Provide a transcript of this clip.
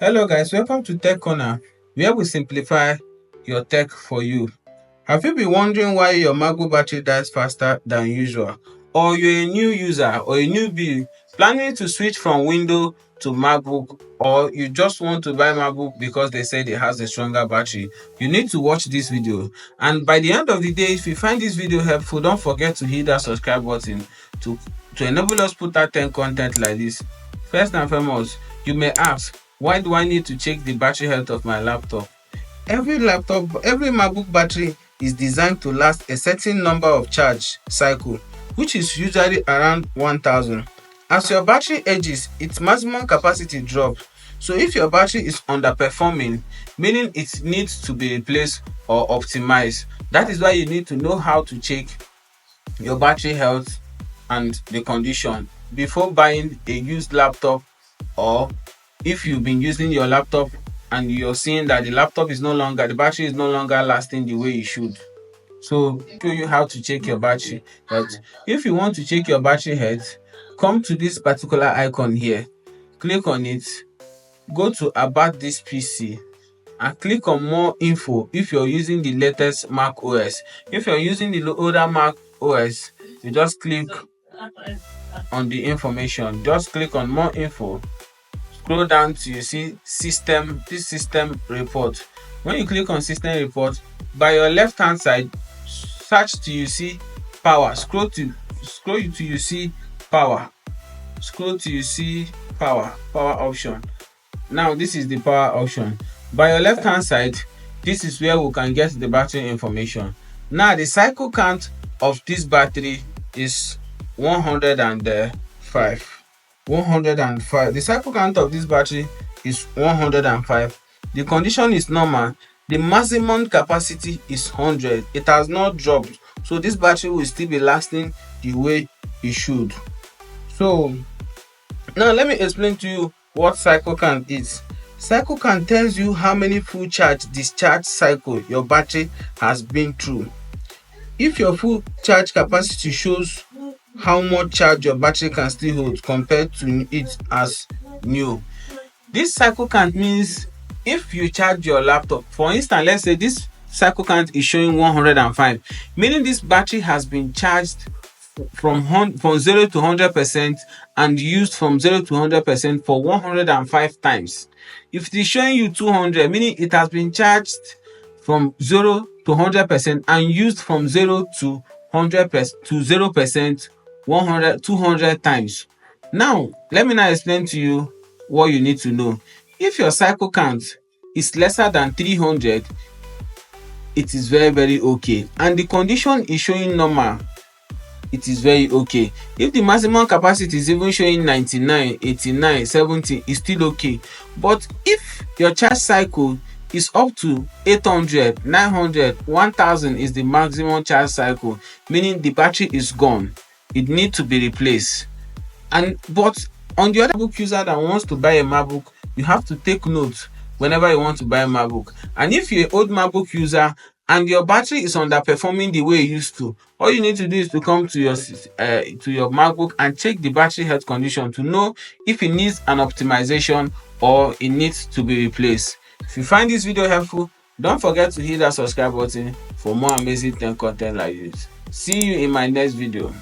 Hello guys, welcome to Tech Corner, where we simplify your tech for you. Have you been wondering why your MacBook battery dies faster than usual? Or you're a new user or a newbie planning to switch from Windows to MacBook, or you just want to buy MacBook because they said it has a stronger battery? You need to watch this video. And by the end of the day, if you find this video helpful, don't forget to hit that subscribe button to, to enable us put out 10 content like this. First and foremost, you may ask, why do I need to check the battery health of my laptop? Every MacBook battery is designed to last a certain number of charge cycle, which is usually around 1000. As your battery ages, its maximum capacity drops. So if your battery is underperforming, meaning it needs to be replaced or optimized, that is why you need to know how to check your battery health and the condition before buying a used laptop, or if you've been using your laptop and you're seeing that the battery is no longer lasting the way it should. So show you how to check your battery health. If you want to check your battery health, come to this particular icon here, click on it, go to about this PC and click on more info if you're using the latest macOS. If you're using the older macOS, you just click on the information, just click on more info, scroll down to you see system report. When you click on system report, by your left hand side, search till you see power, scroll till you see power, scroll till you see power option. Now this is the power option. By your left hand side, this is where we can get the battery information. Now the cycle count of this battery is 105. The cycle count of this battery is 105. The condition is normal. The maximum capacity is 100. It has not dropped, so this battery will still be lasting the way it should. So now let me explain to you what cycle count is. Cycle count tells you how many full charge discharge cycle your battery has been through. If your full charge capacity shows how much charge your battery can still hold compared to it as new. This cycle count means if you charge your laptop, for instance, let's say this cycle count is showing 105, meaning this battery has been charged from 0 to 100% and used from 0 to 100% for 105 times. If it is showing you 200, meaning it has been charged from 0 to 100% and used from 0 to 100% to 0% 200 times. Now let me now explain to you what you need to know. If your cycle count is lesser than 300, it is very okay, and the condition is showing normal, it is very okay. If the maximum capacity is even showing 99, 89, 70, is still okay. But if your charge cycle is up to 800, 900, 1000 is the maximum charge cycle, meaning the battery is gone, it needs to be replaced. But on the other book user that wants to buy a MacBook, you have to take note whenever you want to buy a MacBook. And if you're an old MacBook user and your battery is underperforming the way it used to, all you need to do is to come to your MacBook and check the battery health condition to know if it needs an optimization or it needs to be replaced. If you find this video helpful, don't forget to hit that subscribe button for more amazing tech content like this. See you in my next video.